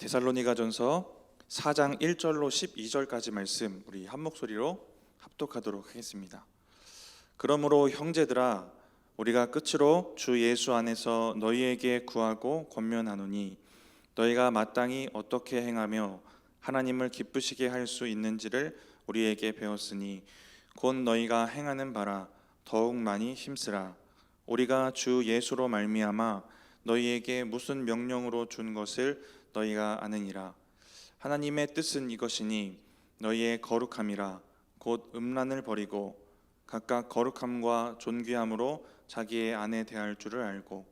데살로니가전서 4장 1절로 12절까지 말씀 우리 한 목소리로 합독하도록 하겠습니다. 그러므로 형제들아, 우리가 끝으로 주 예수 안에서 너희에게 구하고 권면하노니 너희가 마땅히 어떻게 행하며 하나님을 기쁘시게 할 수 있는지를 우리에게 배웠으니 곧 너희가 행하는 바라 더욱 많이 힘쓰라. 우리가 주 예수로 말미암아 너희에게 무슨 명령으로 준 것을 너희가 아느니라. 하나님의 뜻은 이것이니 너희의 거룩함이라. 곧 음란을 버리고 각각 거룩함과 존귀함으로 자기의 아내 대할 줄을 알고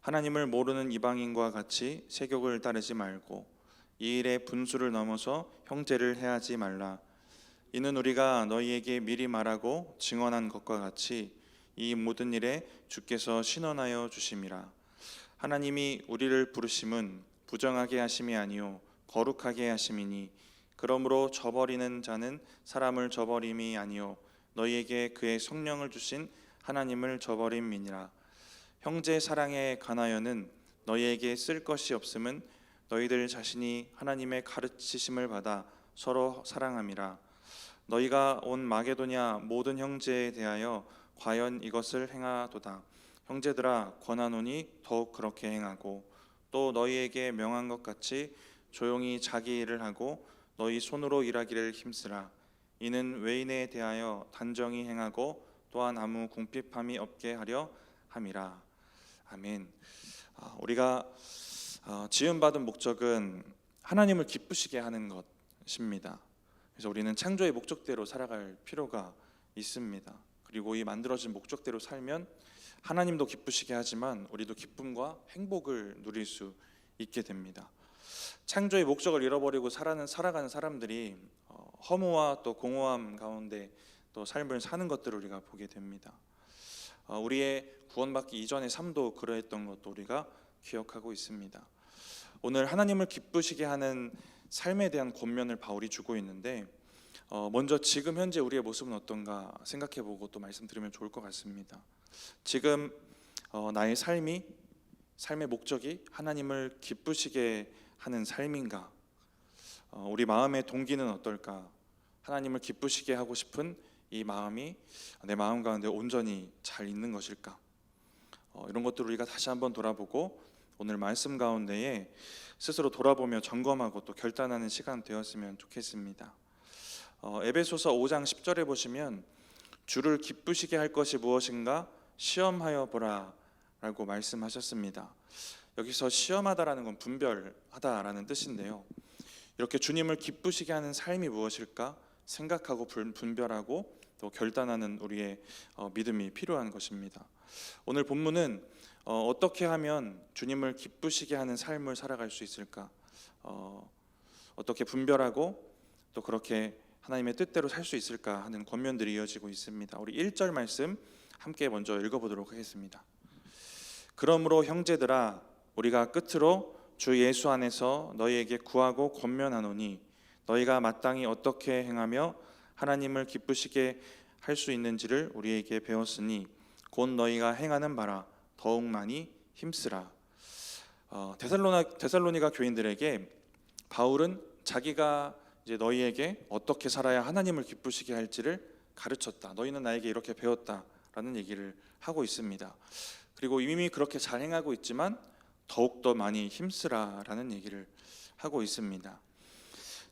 하나님을 모르는 이방인과 같이 세욕을 따르지 말고 이 일에 분수를 넘어서 형제를 해하지 말라. 이는 우리가 너희에게 미리 말하고 증언한 것과 같이 이 모든 일에 주께서 신원하여 주심이라. 하나님이 우리를 부르심은 부정하게 하심이 아니요 거룩하게 하심이니 그러므로 저버리는 자는 사람을 저버림이 아니요 너희에게 그의 성령을 주신 하나님을 저버림이니라. 형제 사랑에 관하여는 너희에게 쓸 것이 없음은 너희들 자신이 하나님의 가르치심을 받아 서로 사랑함이라. 너희가 온 마게도냐 모든 형제에 대하여 과연 이것을 행하도다. 형제들아, 권하노니 더욱 그렇게 행하고 또 너희에게 명한 것 같이 조용히 자기 일을 하고 너희 손으로 일하기를 힘쓰라. 이는 외인에 대하여 단정히 행하고 또한 아무 궁핍함이 없게 하려 함이라. 아멘. 우리가 지음받은 목적은 하나님을 기쁘시게 하는 것입니다. 그래서 우리는 창조의 목적대로 살아갈 필요가 있습니다. 그리고 이 만들어진 목적대로 살면 하나님도 기쁘시게 하지만 우리도 기쁨과 행복을 누릴 수 있게 됩니다. 창조의 목적을 잃어버리고 살아가는 사람들이 허무와 또 공허함 가운데 또 삶을 사는 것들을 우리가 보게 됩니다. 우리의 구원받기 이전의 삶도 그러했던 것도 우리가 기억하고 있습니다. 오늘 하나님을 기쁘시게 하는 삶에 대한 권면을 바울이 주고 있는데 먼저 지금 현재 우리의 모습은 어떤가 생각해보고 또 말씀드리면 좋을 것 같습니다. 지금 나의 삶의 목적이 하나님을 기쁘시게 하는 삶인가? 우리 마음의 동기는 어떨까? 하나님을 기쁘시게 하고 싶은 이 마음이 내 마음 가운데 온전히 잘 있는 것일까? 이런 것들을 우리가 다시 한번 돌아보고 오늘 말씀 가운데에 스스로 돌아보며 점검하고 또 결단하는 시간 되었으면 좋겠습니다. 에베소서 5장 10절에 보시면 주를 기쁘시게 할 것이 무엇인가 시험하여 보라 라고 말씀하셨습니다. 여기서 시험하다라는 건 분별하다라는 뜻인데요, 이렇게 주님을 기쁘시게 하는 삶이 무엇일까 생각하고 분별하고 또 결단하는 우리의 믿음이 필요한 것입니다. 오늘 본문은 어떻게 하면 주님을 기쁘시게 하는 삶을 살아갈 수 있을까, 어떻게 분별하고 또 그렇게 하나님의 뜻대로 살 수 있을까 하는 권면들이 이어지고 있습니다. 우리 1절 말씀 함께 먼저 읽어보도록 하겠습니다. 그러므로 형제들아, 우리가 끝으로 주 예수 안에서 너희에게 구하고 권면하노니 너희가 마땅히 어떻게 행하며 하나님을 기쁘시게 할 수 있는지를 우리에게 배웠으니 곧 너희가 행하는 바라 더욱 많이 힘쓰라. 데살로니가 교인들에게 바울은 자기가 이제 너희에게 어떻게 살아야 하나님을 기쁘시게 할지를 가르쳤다. 너희는 나에게 이렇게 배웠다라는 얘기를 하고 있습니다. 그리고 이미 그렇게 잘 행하고 있지만 더욱더 많이 힘쓰라라는 얘기를 하고 있습니다.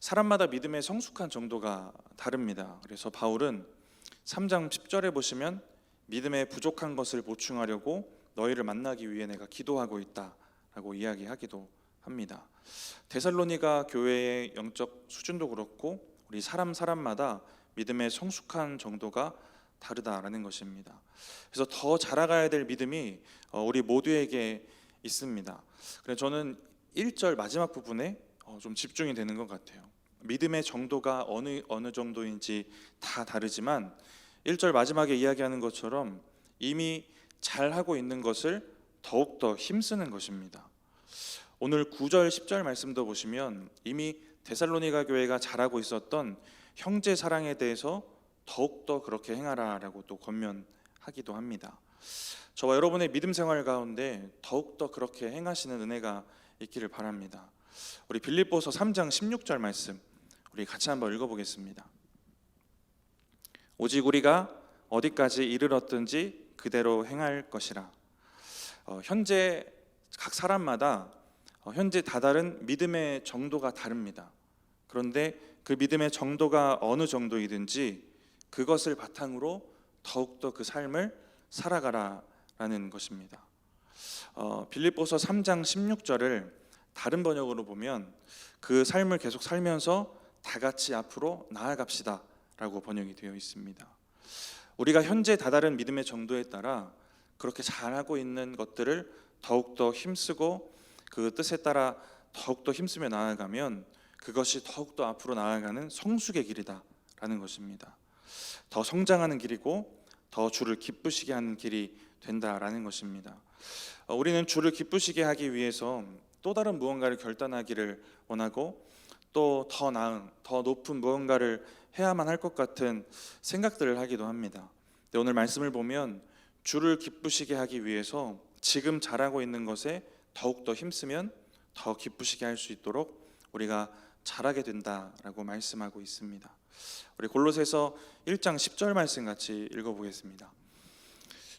사람마다 믿음의 성숙한 정도가 다릅니다. 그래서 바울은 3장 10절에 보시면 믿음의 부족한 것을 보충하려고 너희를 만나기 위해 내가 기도하고 있다라고 이야기하기도 합니다. 데살로니가 교회의 영적 수준도 그렇고 우리 사람마다 믿음의 성숙한 정도가 다르다라는 것입니다. 그래서 더 자라가야 될 믿음이 우리 모두에게 있습니다. 그래서 저는 1절 마지막 부분에 좀 집중이 되는 것 같아요. 믿음의 정도가 어느 정도인지 다 다르지만 1절 마지막에 이야기하는 것처럼 이미 잘하고 있는 것을 더욱더 힘쓰는 것입니다. 오늘 9절 10절 말씀도 보시면 이미 데살로니가 교회가 잘하고 있었던 형제 사랑에 대해서 더욱더 그렇게 행하라라고 또 권면하기도 합니다. 저와 여러분의 믿음 생활 가운데 더욱더 그렇게 행하시는 은혜가 있기를 바랍니다. 우리 빌립보서 3장 16절 말씀 우리 같이 한번 읽어보겠습니다. 오직 우리가 어디까지 이르렀든지 그대로 행할 것이라. 현재 각 사람마다 현재 다다른 믿음의 정도가 다릅니다. 그런데 그 믿음의 정도가 어느 정도이든지 그것을 바탕으로 더욱더 그 삶을 살아가라라는 것입니다. 빌립보서 3장 16절을 다른 번역으로 보면 그 삶을 계속 살면서 다 같이 앞으로 나아갑시다 라고 번역이 되어 있습니다. 우리가 현재 다다른 믿음의 정도에 따라 그렇게 잘하고 있는 것들을 더욱더 힘쓰고 그 뜻에 따라 더욱더 힘쓰며 나아가면 그것이 더욱더 앞으로 나아가는 성숙의 길이다라는 것입니다. 더 성장하는 길이고 더 주를 기쁘시게 하는 길이 된다라는 것입니다. 우리는 주를 기쁘시게 하기 위해서 또 다른 무언가를 결단하기를 원하고 또 더 나은, 더 높은 무언가를 해야만 할 것 같은 생각들을 하기도 합니다. 근데 오늘 말씀을 보면 주를 기쁘시게 하기 위해서 지금 잘하고 있는 것에 더욱더 힘쓰면 더 기쁘시게 할 수 있도록 우리가 잘하게 된다라고 말씀하고 있습니다. 우리 골로새서 1장 10절 말씀 같이 읽어보겠습니다.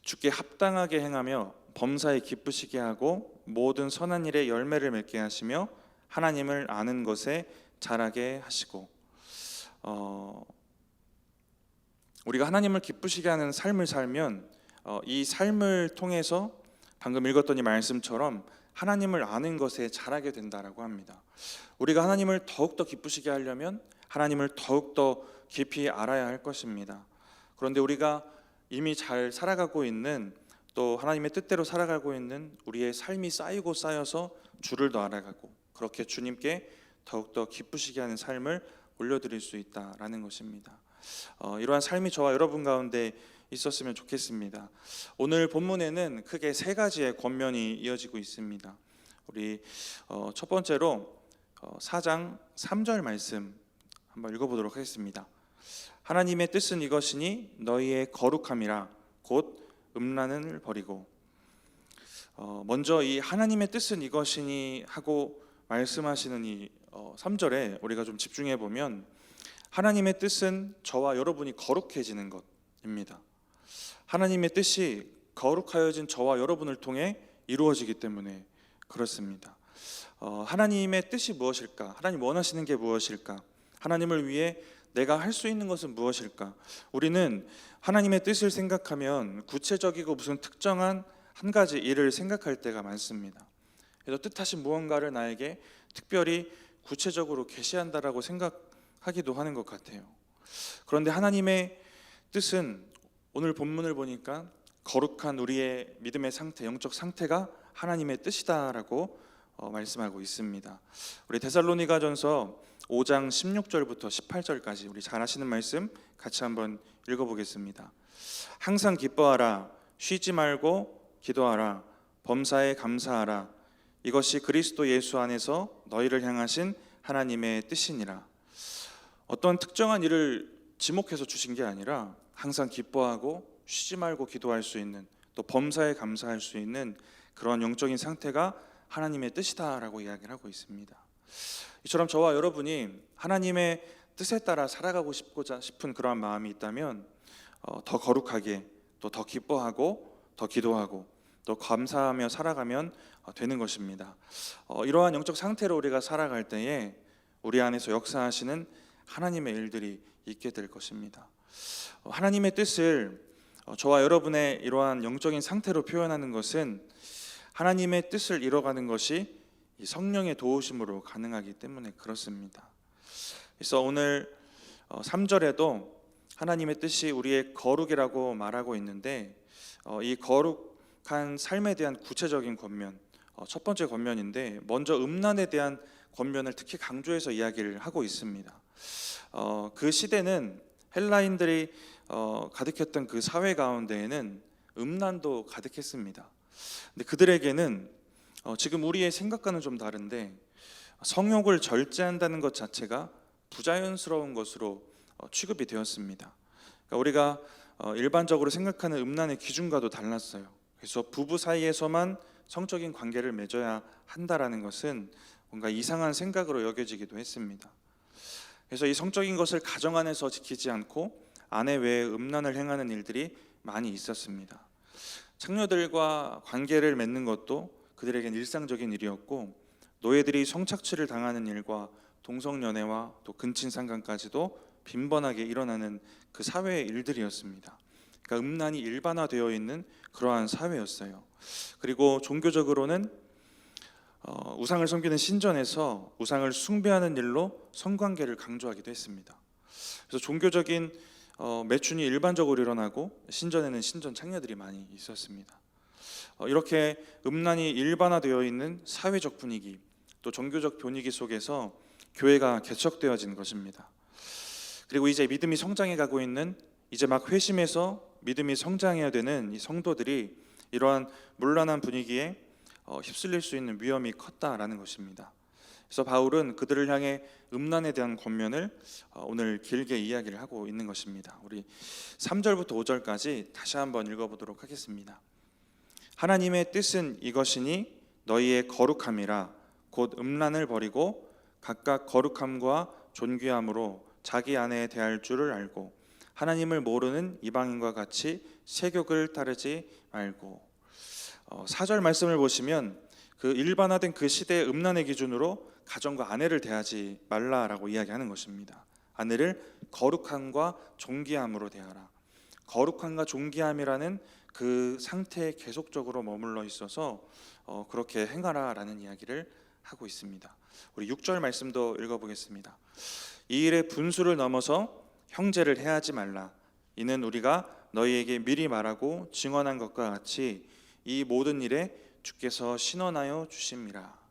주께 합당하게 행하며 범사에 기쁘시게 하고 모든 선한 일에 열매를 맺게 하시며 하나님을 아는 것에 자라게 하시고. 우리가 하나님을 기쁘시게 하는 삶을 살면 이 삶을 통해서 방금 읽었던 이 말씀처럼 하나님을 아는 것에 자라게 된다라고 합니다. 우리가 하나님을 더욱더 기쁘시게 하려면 하나님을 더욱더 깊이 알아야 할 것입니다. 그런데 우리가 이미 잘 살아가고 있는 또 하나님의 뜻대로 살아가고 있는 우리의 삶이 쌓이고 쌓여서 주를 더 알아가고 그렇게 주님께 더욱더 기쁘시게 하는 삶을 올려드릴 수 있다라는 것입니다. 이러한 삶이 저와 여러분 가운데 있었으면 좋겠습니다. 오늘 본문에는 크게 세 가지의 권면이 이어지고 있습니다. 우리 첫 번째로 4장 3절 말씀 한번 읽어보도록 하겠습니다. 하나님의 뜻은 이것이니 너희의 거룩함이라 곧 음란을 버리고. 먼저 이 하나님의 뜻은 이것이니 하고 말씀하시는 이 3절에 우리가 좀 집중해 보면 하나님의 뜻은 저와 여러분이 거룩해지는 것입니다. 하나님의 뜻이 거룩하여진 저와 여러분을 통해 이루어지기 때문에 그렇습니다. 하나님의 뜻이 무엇일까? 하나님 원하시는 게 무엇일까? 하나님을 위해 내가 할 수 있는 것은 무엇일까? 우리는 하나님의 뜻을 생각하면 구체적이고 무슨 특정한 한 가지 일을 생각할 때가 많습니다. 그래서 뜻하신 무언가를 나에게 특별히 구체적으로 계시한다라고 생각하기도 하는 것 같아요. 그런데 하나님의 뜻은 오늘 본문을 보니까 거룩한 우리의 믿음의 상태, 영적 상태가 하나님의 뜻이다라고 말씀하고 있습니다. 우리 데살로니가전서 5장 16절부터 18절까지 우리 잘 아시는 말씀 같이 한번 읽어보겠습니다. 항상 기뻐하라, 쉬지 말고 기도하라, 범사에 감사하라. 이것이 그리스도 예수 안에서 너희를 향하신 하나님의 뜻이니라. 어떤 특정한 일을 지목해서 주신 게 아니라 항상 기뻐하고 쉬지 말고 기도할 수 있는, 또 범사에 감사할 수 있는 그런 영적인 상태가 하나님의 뜻이다라고 이야기를 하고 있습니다. 이처럼 저와 여러분이 하나님의 뜻에 따라 살아가고 싶은 그러한 마음이 있다면 더 거룩하게, 또 더 기뻐하고 더 기도하고 또 감사하며 살아가면 되는 것입니다. 이러한 영적 상태로 우리가 살아갈 때에 우리 안에서 역사하시는 하나님의 일들이 있게 될 것입니다. 하나님의 뜻을 저와 여러분의 이러한 영적인 상태로 표현하는 것은 하나님의 뜻을 이뤄가는 것이 성령의 도우심으로 가능하기 때문에 그렇습니다. 그래서 오늘 3절에도 하나님의 뜻이 우리의 거룩이라고 말하고 있는데 이 거룩한 삶에 대한 구체적인 권면, 첫 번째 권면인데 먼저 음란에 대한 권면을 특히 강조해서 이야기를 하고 있습니다. 그 시대는 헬라인들이 가득했던 그 사회 가운데에는 음란도 가득했습니다. 근데 그들에게는 지금 우리의 생각과는 좀 다른데 성욕을 절제한다는 것 자체가 부자연스러운 것으로 취급이 되었습니다. 그러니까 우리가 일반적으로 생각하는 음란의 기준과도 달랐어요. 그래서 부부 사이에서만 성적인 관계를 맺어야 한다라는 것은 뭔가 이상한 생각으로 여겨지기도 했습니다. 그래서 이 성적인 것을 가정 안에서 지키지 않고 아내 외에 음란을 행하는 일들이 많이 있었습니다. 창녀들과 관계를 맺는 것도 그들에겐 일상적인 일이었고, 노예들이 성착취를 당하는 일과 동성연애와 또 근친상간까지도 빈번하게 일어나는 그 사회의 일들이었습니다. 그러니까 음란이 일반화되어 있는 그러한 사회였어요. 그리고 종교적으로는 우상을 섬기는 신전에서 우상을 숭배하는 일로 성관계를 강조하기도 했습니다. 그래서 종교적인 매춘이 일반적으로 일어나고 신전에는 신전 창녀들이 많이 있었습니다. 이렇게 음란이 일반화되어 있는 사회적 분위기, 또 종교적 분위기 속에서 교회가 개척되어진 것입니다. 그리고 이제 믿음이 성장해 가고 있는, 이제 막 회심해서 믿음이 성장해야 되는 이 성도들이 이러한 문란한 분위기에 휩쓸릴 수 있는 위험이 컸다라는 것입니다. 그래서 바울은 그들을 향해 음란에 대한 권면을 오늘 길게 이야기를 하고 있는 것입니다. 우리 3절부터 5절까지 다시 한번 읽어보도록 하겠습니다. 하나님의 뜻은 이것이니 너희의 거룩함이라 곧 음란을 버리고 각각 거룩함과 존귀함으로 자기 아내에 대할 줄을 알고 하나님을 모르는 이방인과 같이 세욕을 따르지 말고. 4절 말씀을 보시면 그 일반화된 그 시대의 음란의 기준으로 가정과 아내를 대하지 말라라고 이야기하는 것입니다. 아내를 거룩함과 존귀함으로 대하라. 거룩함과 존귀함이라는 그 상태에 계속적으로 머물러 있어서 그렇게 행하라라는 이야기를 하고 있습니다. 우리 6절 말씀도 읽어보겠습니다. 이 일의 분수를 넘어서 형제를 해하지 말라. 이는 우리가 너희에게 미리 말하고 증언한 것과 같이 이 모든 일에 주께서 신원하여 주심이라.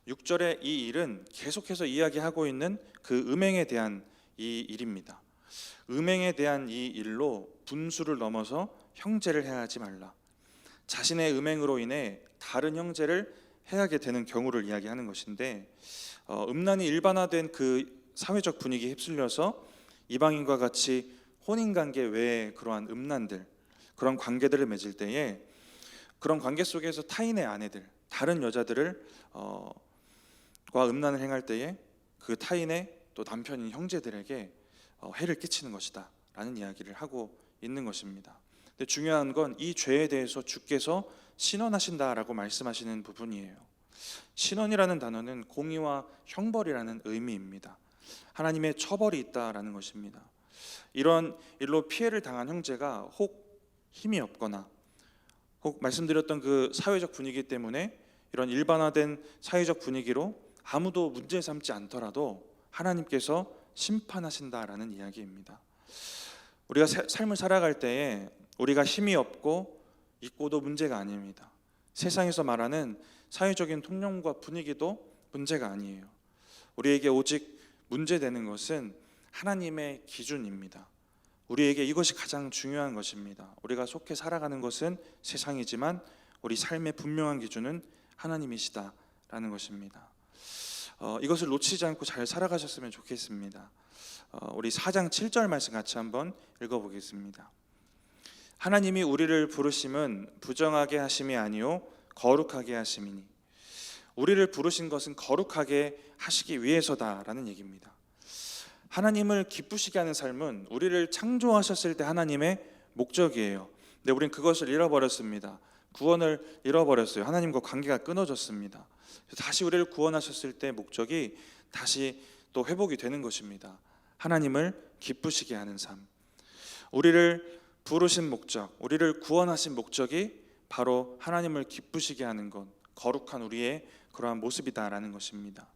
6절의 이 일은 계속해서 이야기하고 있는 그 음행에 대한 이 일입니다. 음행에 대한 이 일로 분수를 넘어서 형제를 해하지 말라. 자신의 음행으로 인해 다른 형제를 해하게 되는 경우를 이야기하는 것인데, 음란이 일반화된 그 사회적 분위기에 휩쓸려서 이방인과 같이 혼인관계 외에 그러한 음란들, 그런 관계들을 맺을 때에 그런 관계 속에서 타인의 아내들, 다른 여자들을 과 음란을 행할 때에 그 타인의 또 남편인 형제들에게 해를 끼치는 것이다 라는 이야기를 하고 있는 것입니다. 근데 중요한 건 이 죄에 대해서 주께서 신원하신다라고 말씀하시는 부분이에요. 신원이라는 단어는 공의와 형벌이라는 의미입니다. 하나님의 처벌이 있다라는 것입니다. 이런 일로 피해를 당한 형제가 혹 힘이 없거나 혹 말씀드렸던 그 사회적 분위기 때문에 이런 일반화된 사회적 분위기로 아무도 문제 삼지 않더라도 하나님께서 심판하신다라는 이야기입니다. 우리가 삶을 살아갈 때에 우리가 힘이 없고 있고도 문제가 아닙니다. 세상에서 말하는 사회적인 통념과 분위기도 문제가 아니에요. 우리에게 오직 문제되는 것은 하나님의 기준입니다. 우리에게 이것이 가장 중요한 것입니다. 우리가 속해 살아가는 것은 세상이지만 우리 삶의 분명한 기준은 하나님이시다라는 것입니다. 이것을 놓치지 않고 잘 살아가셨으면 좋겠습니다. 우리 4장 7절 말씀 같이 한번 읽어보겠습니다. 하나님이 우리를 부르심은 부정하게 하심이 아니요 거룩하게 하심이니. 우리를 부르신 것은 거룩하게 하시기 위해서다라는 얘기입니다. 하나님을 기쁘시게 하는 삶은 우리를 창조하셨을 때 하나님의 목적이에요. 근데 우린 그것을 잃어버렸습니다. 구원을 잃어버렸어요. 하나님과 관계가 끊어졌습니다. 다시 우리를 구원하셨을 때 목적이 다시 또 회복이 되는 것입니다. 하나님을 기쁘시게 하는 삶. 우리를 부르신 목적, 우리를 구원하신 목적이 바로 하나님을 기쁘시게 하는 것, 거룩한 우리의 그러한 모습이다라는 것입니다.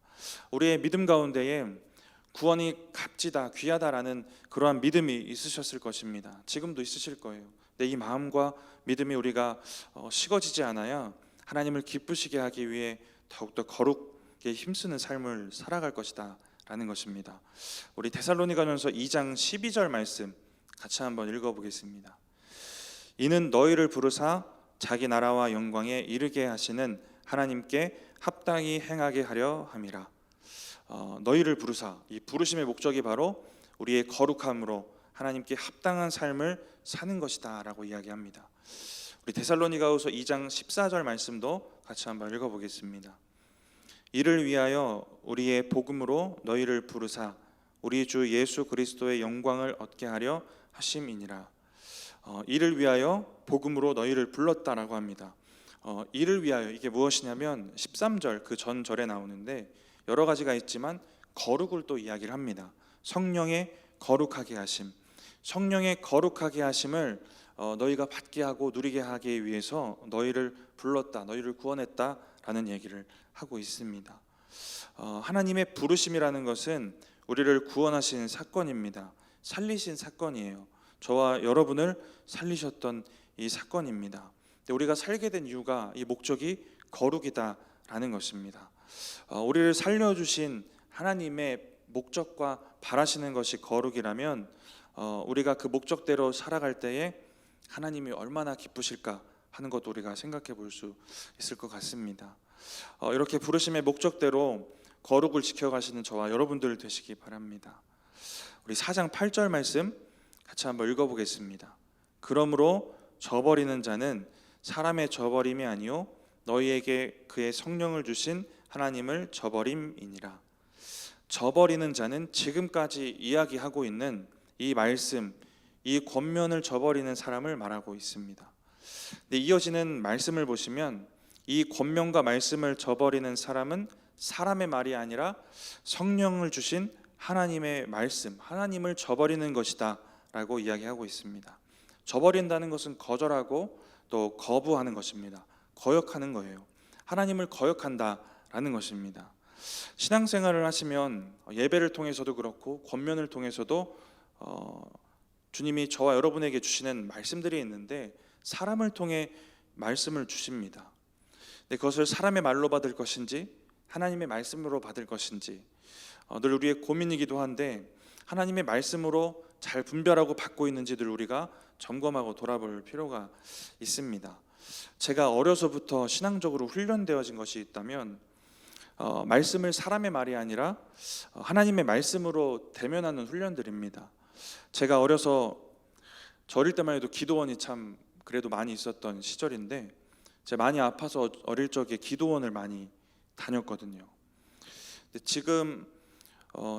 우리의 믿음 가운데에 구원이 값지다, 귀하다라는 그러한 믿음이 있으셨을 것입니다. 지금도 있으실 거예요. 근데 이 마음과 믿음이 우리가 식어지지 않아야 하나님을 기쁘시게 하기 위해 더욱더 거룩에 힘쓰는 삶을 살아갈 것이다 라는 것입니다. 우리 데살로니가전서 2장 12절 말씀 같이 한번 읽어보겠습니다. 이는 너희를 부르사 자기 나라와 영광에 이르게 하시는 하나님께 합당히 행하게 하려 함이라. 너희를 부르사, 이 부르심의 목적이 바로 우리의 거룩함으로 하나님께 합당한 삶을 사는 것이다 라고 이야기합니다. 우리 데살로니가후서 2장 14절 말씀도 같이 한번 읽어보겠습니다. 이를 위하여 우리의 복음으로 너희를 부르사 우리 주 예수 그리스도의 영광을 얻게 하려 하심이니라. 이를 위하여 복음으로 너희를 불렀다라고 합니다. 이를 위하여, 이게 무엇이냐면 13절 그 전 절에 나오는데 여러 가지가 있지만 거룩을 또 이야기를 합니다. 성령의 거룩하게 하심, 성령의 거룩하게 하심을 너희가 받게 하고 누리게 하기 위해서 너희를 불렀다, 너희를 구원했다라는 얘기를 하고 있습니다. 하나님의 부르심이라는 것은 우리를 구원하신 사건입니다. 살리신 사건이에요. 저와 여러분을 살리셨던 이 사건입니다. 우리가 살게 된 이유가, 이 목적이 거룩이다라는 것입니다. 우리를 살려주신 하나님의 목적과 바라시는 것이 거룩이라면 우리가 그 목적대로 살아갈 때에 하나님이 얼마나 기쁘실까 하는 것도 우리가 생각해 볼 수 있을 것 같습니다. 이렇게 부르심의 목적대로 거룩을 지켜가시는 저와 여러분들 되시기 바랍니다. 우리 4장 8절 말씀 같이 한번 읽어보겠습니다. 그러므로 저버리는 자는 사람의 저버림이 아니요 너희에게 그의 성령을 주신 하나님을 저버림이니라. 저버리는 자는 지금까지 이야기하고 있는 이 말씀, 이 권면을 저버리는 사람을 말하고 있습니다. 근데 이어지는 말씀을 보시면 이 권면과 말씀을 저버리는 사람은 사람의 말이 아니라 성령을 주신 하나님의 말씀, 하나님을 저버리는 것이다 라고 이야기하고 있습니다. 저버린다는 것은 거절하고 또 거부하는 것입니다. 거역하는 거예요. 하나님을 거역한다라는 것입니다. 신앙생활을 하시면 예배를 통해서도 그렇고 권면을 통해서도 주님이 저와 여러분에게 주시는 말씀들이 있는데 사람을 통해 말씀을 주십니다. 그것을 사람의 말로 받을 것인지 하나님의 말씀으로 받을 것인지 늘 우리의 고민이기도 한데, 하나님의 말씀으로 잘 분별하고 받고 있는지를 우리가 점검하고 돌아볼 필요가 있습니다. 제가 어려서부터 신앙적으로 훈련되어진 것이 있다면 말씀을 사람의 말이 아니라 하나님의 말씀으로 대면하는 훈련들입니다. 제가 어려서 저 어릴 때만 해도 기도원이 참 그래도 많이 있었던 시절인데, 제가 많이 아파서 어릴 적에 기도원을 많이 다녔거든요. 근데 지금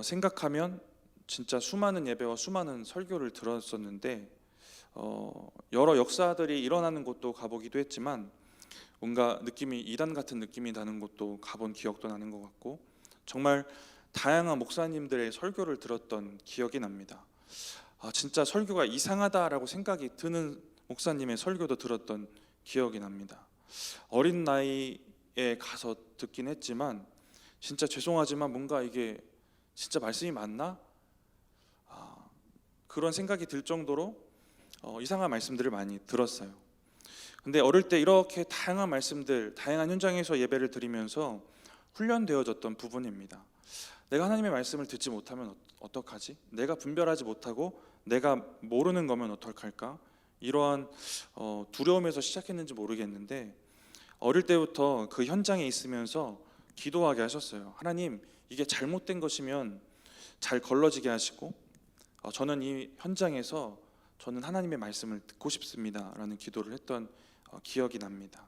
생각하면 진짜 수많은 예배와 수많은 설교를 들었었는데 여러 역사들이 일어나는 곳도 가보기도 했지만 뭔가 느낌이 이단 같은 느낌이 나는 곳도 가본 기억도 나는 것 같고, 정말 다양한 목사님들의 설교를 들었던 기억이 납니다. 진짜 설교가 이상하다라고 생각이 드는 목사님의 설교도 들었던 기억이 납니다. 어린 나이에 가서 듣긴 했지만 진짜 죄송하지만 뭔가 이게 진짜 말씀이 맞나? 그런 생각이 들 정도로 이상한 말씀들을 많이 들었어요. 근데 어릴 때 이렇게 다양한 말씀들, 다양한 현장에서 예배를 드리면서 훈련되어졌던 부분입니다. 내가 하나님의 말씀을 듣지 못하면 어떡하지? 내가 분별하지 못하고 내가 모르는 거면 어떡할까? 이러한 두려움에서 시작했는지 모르겠는데 어릴 때부터 그 현장에 있으면서 기도하게 하셨어요. 하나님, 이게 잘못된 것이면 잘 걸러지게 하시고 저는 이 현장에서 저는 하나님의 말씀을 듣고 싶습니다 라는 기도를 했던 기억이 납니다.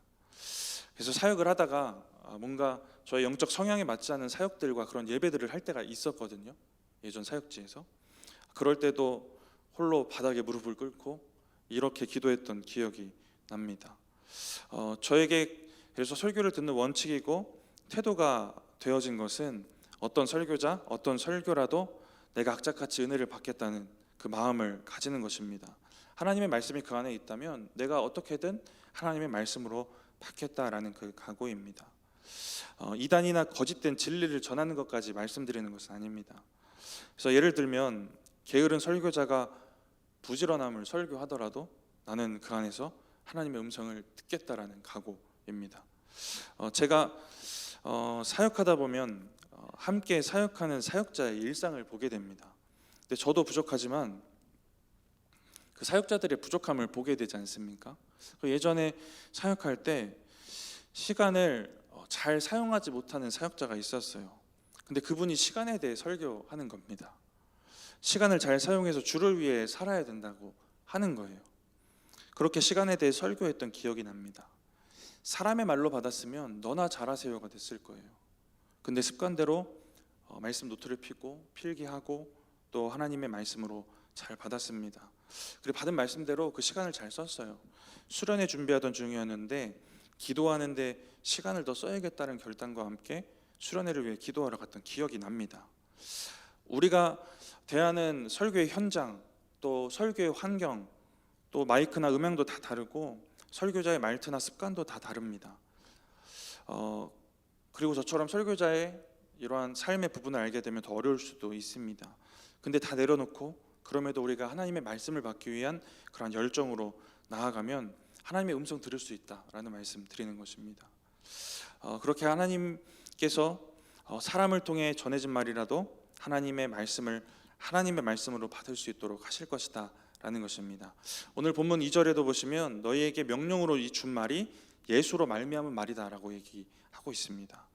그래서 사역을 하다가 뭔가 저의 영적 성향에 맞지 않는 사역들과 그런 예배들을 할 때가 있었거든요. 예전 사역지에서. 그럴 때도 홀로 바닥에 무릎을 꿇고 이렇게 기도했던 기억이 납니다. 저에게 그래서 설교를 듣는 원칙이고 태도가 되어진 것은 어떤 설교자, 어떤 설교라도 내가 악착같이 은혜를 받겠다는 그 마음을 가지는 것입니다. 하나님의 말씀이 그 안에 있다면 내가 어떻게든 하나님의 말씀으로 받겠다라는 그 각오입니다. 이단이나 거짓된 진리를 전하는 것까지 말씀드리는 것은 아닙니다. 그래서 예를 들면 게으른 설교자가 부지런함을 설교하더라도 나는 그 안에서 하나님의 음성을 듣겠다라는 각오입니다. 제가 사역하다 보면 함께 사역하는 사역자의 일상을 보게 됩니다. 근데 저도 부족하지만 그 사역자들의 부족함을 보게 되지 않습니까? 예전에 사역할 때 시간을 잘 사용하지 못하는 사역자가 있었어요. 근데 그분이 시간에 대해 설교하는 겁니다. 시간을 잘 사용해서 주를 위해 살아야 된다고 하는 거예요. 그렇게 시간에 대해 설교했던 기억이 납니다. 사람의 말로 받았으면 너나 잘하세요가 됐을 거예요. 근데 습관대로 말씀 노트를 펴고 필기하고 또 하나님의 말씀으로 잘 받았습니다. 그리고 받은 말씀대로 그 시간을 잘 썼어요. 수련회 준비하던 중이었는데 기도하는데 시간을 더 써야겠다는 결단과 함께 수련회를 위해 기도하러 갔던 기억이 납니다. 우리가 대하는 설교의 현장, 또 설교의 환경, 또 마이크나 음향도 다 다르고 설교자의 말투나 습관도 다 다릅니다. 그리고 저처럼 설교자의 이러한 삶의 부분을 알게 되면 더 어려울 수도 있습니다. 근데 다 내려놓고 그럼에도 우리가 하나님의 말씀을 받기 위한 그런 열정으로 나아가면 하나님의 음성 들을 수 있다라는 말씀 드리는 것입니다. 그렇게 하나님께서 사람을 통해 전해진 말이라도 하나님의 말씀으로 받을 수 있도록 하실 것이다 라는 것입니다. 오늘 본문 2절에도 보시면 너희에게 명령으로 준 말이 예수로 말미암은 말이다 라고 얘기하고 있습니다.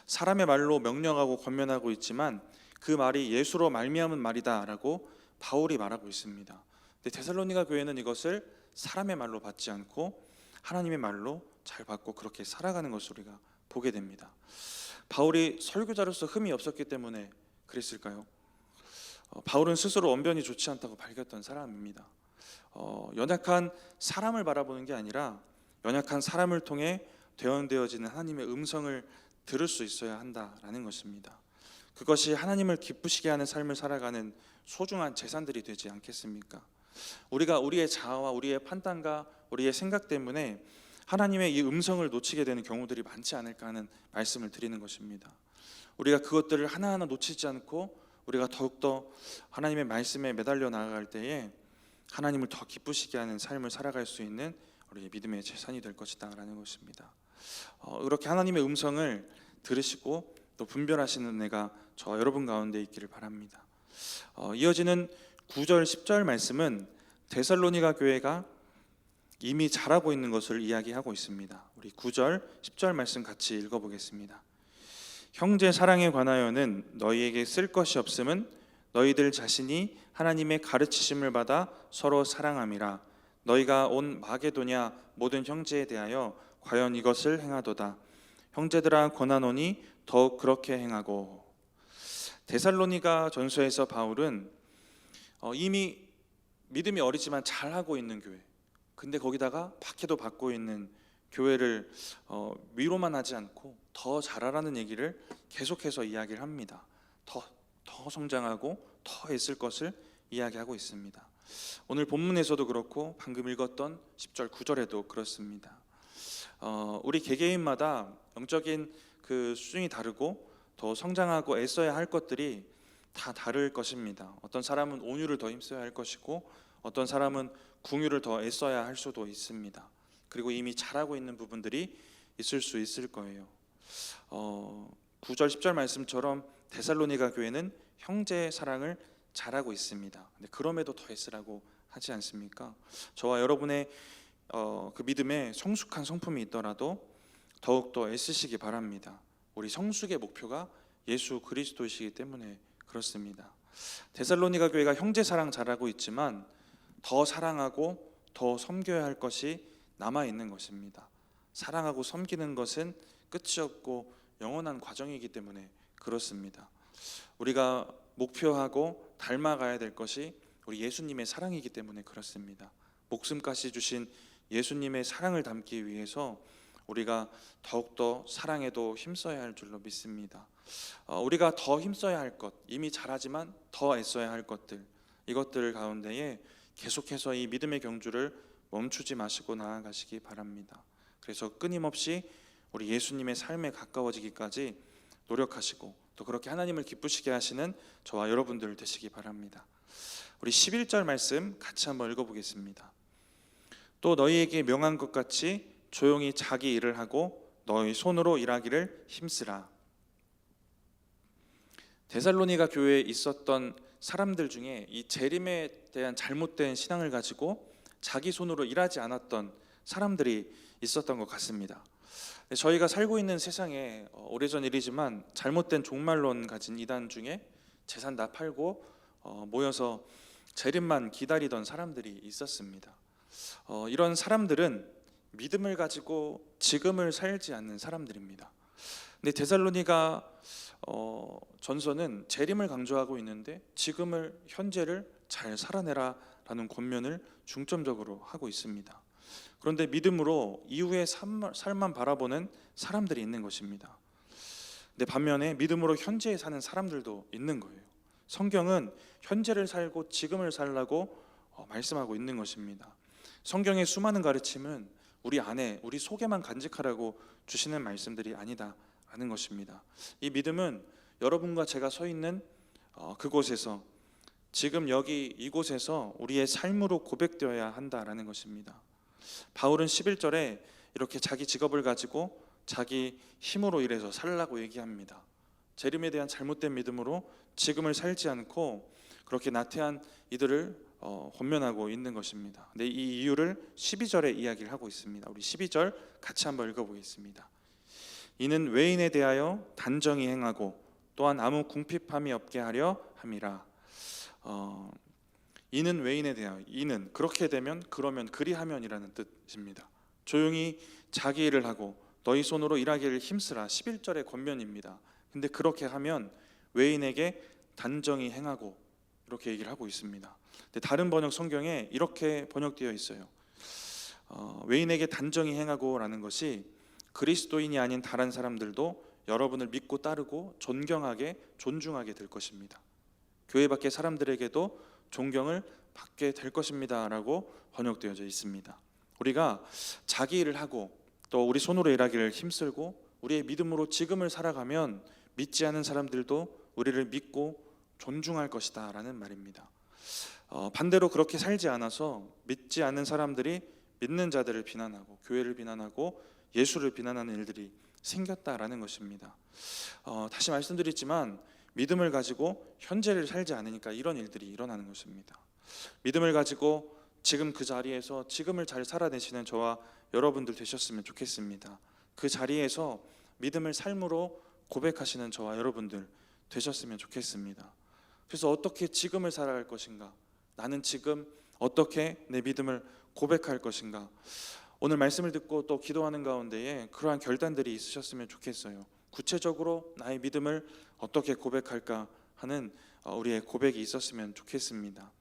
사람의 말로 명령하고 권면하고 있지만 그 말이 예수로 말미암은 말이다 라고 바울이 말하고 있습니다. 근데 데살로니가 교회는 이것을 사람의 말로 받지 않고 하나님의 말로 잘 받고 그렇게 살아가는 것을 우리가 보게 됩니다. 바울이 설교자로서 흠이 없었기 때문에 그랬을까요? 바울은 스스로 언변이 좋지 않다고 밝혔던 사람입니다. 연약한 사람을 바라보는 게 아니라 연약한 사람을 통해 대언되어지는 하나님의 음성을 들을 수 있어야 한다라는 것입니다. 그것이 하나님을 기쁘시게 하는 삶을 살아가는 소중한 재산들이 되지 않겠습니까? 우리가 우리의 자아와 우리의 판단과 우리의 생각 때문에 하나님의 이 음성을 놓치게 되는 경우들이 많지 않을까 하는 말씀을 드리는 것입니다. 우리가 그것들을 하나하나 놓치지 않고 우리가 더욱더 하나님의 말씀에 매달려 나아갈 때에 하나님을 더 기쁘시게 하는 삶을 살아갈 수 있는 우리의 믿음의 재산이 될 것이다 라는 것입니다. 이렇게 하나님의 음성을 들으시고 또 분별하시는 은혜가 저 여러분 가운데 있기를 바랍니다. 이어지는 9절 10절 말씀은 데살로니가 교회가 이미 잘하고 있는 것을 이야기하고 있습니다. 우리 9절 10절 말씀 같이 읽어보겠습니다. 형제 사랑에 관하여는 너희에게 쓸 것이 없음은 너희들 자신이 하나님의 가르치심을 받아 서로 사랑함이라. 너희가 온 마게도냐 모든 형제에 대하여 과연 이것을 행하도다. 형제들아 권하노니 더욱 그렇게 행하고. 데살로니가 전서에서 바울은 이미 믿음이 어리지만 잘하고 있는 교회, 근데 거기다가 박해도 받고 있는 교회를 위로만 하지 않고 더 잘하라는 얘기를 계속해서 이야기를 합니다. 더 성장하고 더 애쓸 것을 이야기하고 있습니다. 오늘 본문에서도 그렇고 방금 읽었던 10절 9절에도 그렇습니다. 우리 개개인마다 영적인 그 수준이 다르고 더 성장하고 애써야 할 것들이 다 다를 것입니다. 어떤 사람은 온유를 더 힘써야 할 것이고 어떤 사람은 궁유를 더 애써야 할 수도 있습니다. 그리고 이미 잘하고 있는 부분들이 있을 수 있을 거예요. 9절 10절 말씀처럼 데살로니가 교회는 형제 사랑을 잘하고 있습니다. 근데 그럼에도 더 애쓰라고 하지 않습니까? 저와 여러분의 그 믿음에 성숙한 성품이 있더라도 더욱더 애쓰시기 바랍니다. 우리 성숙의 목표가 예수 그리스도이시기 때문에 그렇습니다. 데살로니가 교회가 형제 사랑 잘하고 있지만 더 사랑하고 더 섬겨야 할 것이 남아 있는 것입니다. 사랑하고 섬기는 것은 끝이 없고 영원한 과정이기 때문에 그렇습니다. 우리가 목표하고 닮아가야 될 것이 우리 예수님의 사랑이기 때문에 그렇습니다. 목숨까지 주신 예수님의 사랑을 담기 위해서 우리가 더욱더 사랑에도 힘써야 할 줄로 믿습니다. 우리가 더 힘써야 할 것, 이미 잘하지만 더 애써야 할 것들, 이것들 가운데에 계속해서 이 믿음의 경주를 멈추지 마시고 나아가시기 바랍니다. 그래서 끊임없이 우리 예수님의 삶에 가까워지기까지 노력하시고 또 그렇게 하나님을 기쁘시게 하시는 저와 여러분들 되시기 바랍니다. 우리 11절 말씀 같이 한번 읽어보겠습니다. 또 너희에게 명한 것 같이 조용히 자기 일을 하고 너희 손으로 일하기를 힘쓰라. 데살로니가 교회에 있었던 사람들 중에 이 재림에 대한 잘못된 신앙을 가지고 자기 손으로 일하지 않았던 사람들이 있었던 것 같습니다. 저희가 살고 있는 세상에 오래전 일이지만 잘못된 종말론 가진 이단 중에 재산 다 팔고 모여서 재림만 기다리던 사람들이 있었습니다. 이런 사람들은 믿음을 가지고 지금을 살지 않는 사람들입니다. 근데 데살로니가 전서는 재림을 강조하고 있는데 지금을 현재를 잘 살아내라라는 권면을 중점적으로 하고 있습니다. 그런데 믿음으로 이후의 삶만 바라보는 사람들이 있는 것입니다. 근데 반면에 믿음으로 현재에 사는 사람들도 있는 거예요. 성경은 현재를 살고 지금을 살라고 말씀하고 있는 것입니다. 성경의 수많은 가르침은 우리 안에, 우리 속에만 간직하라고 주시는 말씀들이 아니다라는 것입니다. 이 믿음은 여러분과 제가 서 있는 그곳에서, 지금 여기 이곳에서 우리의 삶으로 고백되어야 한다라는 것입니다. 바울은 11절에 이렇게 자기 직업을 가지고 자기 힘으로 일해서 살라고 얘기합니다. 재림에 대한 잘못된 믿음으로 지금을 살지 않고 그렇게 나태한 이들을 권면하고 있는 것입니다. 근데 이 이유를 12절에 이야기를 하고 있습니다. 우리 12절 같이 한번 읽어보겠습니다. 이는 외인에 대하여 단정히 행하고 또한 아무 궁핍함이 없게 하려 함이라. 이는 외인에 대하여, 이는 그렇게 되면, 그러면, 그리하면이라는 뜻입니다. 조용히 자기 일을 하고 너희 손으로 일하기를 힘쓰라. 11절의 권면입니다. 근데 그렇게 하면 외인에게 단정히 행하고, 이렇게 얘기를 하고 있습니다. 근데 다른 번역 성경에 이렇게 번역되어 있어요. 외인에게 단정히 행하고 라는 것이 그리스도인이 아닌 다른 사람들도 여러분을 믿고 따르고 존경하게, 존중하게 될 것입니다. 교회 밖의 사람들에게도 존경을 받게 될 것입니다 라고 번역되어져 있습니다. 우리가 자기 일을 하고 또 우리 손으로 일하기를 힘쓰고 우리의 믿음으로 지금을 살아가면 믿지 않은 사람들도 우리를 믿고 존중할 것이다 라는 말입니다. 반대로 그렇게 살지 않아서 믿지 않는 사람들이 믿는 자들을 비난하고 교회를 비난하고 예수를 비난하는 일들이 생겼다라는 것입니다. 다시 말씀드리지만 믿음을 가지고 현재를 살지 않으니까 이런 일들이 일어나는 것입니다. 믿음을 가지고 지금 그 자리에서 지금을 잘 살아내시는 저와 여러분들 되셨으면 좋겠습니다. 그 자리에서 믿음을 삶으로 고백하시는 저와 여러분들 되셨으면 좋겠습니다. 그래서 어떻게 지금을 살아갈 것인가? 나는 지금 어떻게 내 믿음을 고백할 것인가? 오늘 말씀을 듣고 또 기도하는 가운데에 그러한 결단들이 있으셨으면 좋겠어요. 구체적으로 나의 믿음을 어떻게 고백할까 하는 우리의 고백이 있었으면 좋겠습니다.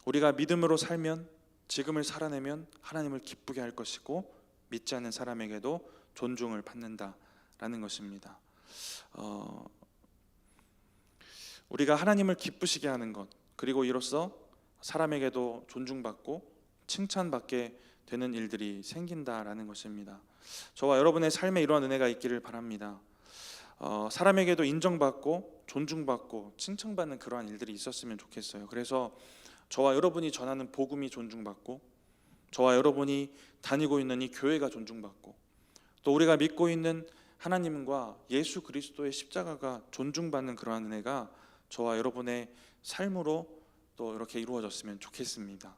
우리가 믿음으로 살면, 지금을 살아내면 하나님을 기쁘게 할 것이고 믿지 않는 사람에게도 존중을 받는다라는 것입니다. 우리가 하나님을 기쁘시게 하는 것, 그리고 이로써 사람에게도 존중받고 칭찬받게 되는 일들이 생긴다라는 것입니다. 저와 여러분의 삶에 이러한 은혜가 있기를 바랍니다. 사람에게도 인정받고 존중받고 칭찬받는 그러한 일들이 있었으면 좋겠어요. 그래서 저와 여러분이 전하는 복음이 존중받고 저와 여러분이 다니고 있는 이 교회가 존중받고 또 우리가 믿고 있는 하나님과 예수 그리스도의 십자가가 존중받는 그러한 은혜가 저와 여러분의 삶으로 또 이렇게 이루어졌으면 좋겠습니다.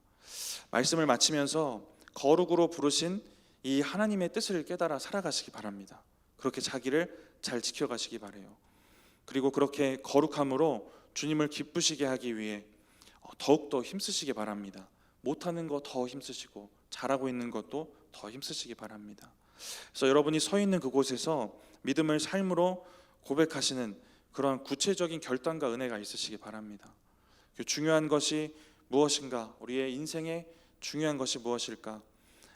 말씀을 마치면서 거룩으로 부르신 이 하나님의 뜻을 깨달아 살아가시기 바랍니다. 그렇게 자기를 잘 지켜가시기 바라요. 그리고 그렇게 거룩함으로 주님을 기쁘시게 하기 위해 더욱더 힘쓰시기 바랍니다. 못하는 거 더 힘쓰시고 잘하고 있는 것도 더 힘쓰시기 바랍니다. 그래서 여러분이 서 있는 그곳에서 믿음을 삶으로 고백하시는 그런 구체적인 결단과 은혜가 있으시기 바랍니다. 중요한 것이 무엇인가? 우리의 인생에 중요한 것이 무엇일까?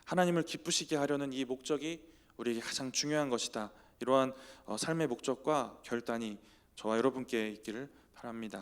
하나님을 기쁘시게 하려는 이 목적이 우리에게 가장 중요한 것이다. 이러한 삶의 목적과 결단이 저와 여러분께 있기를 바랍니다.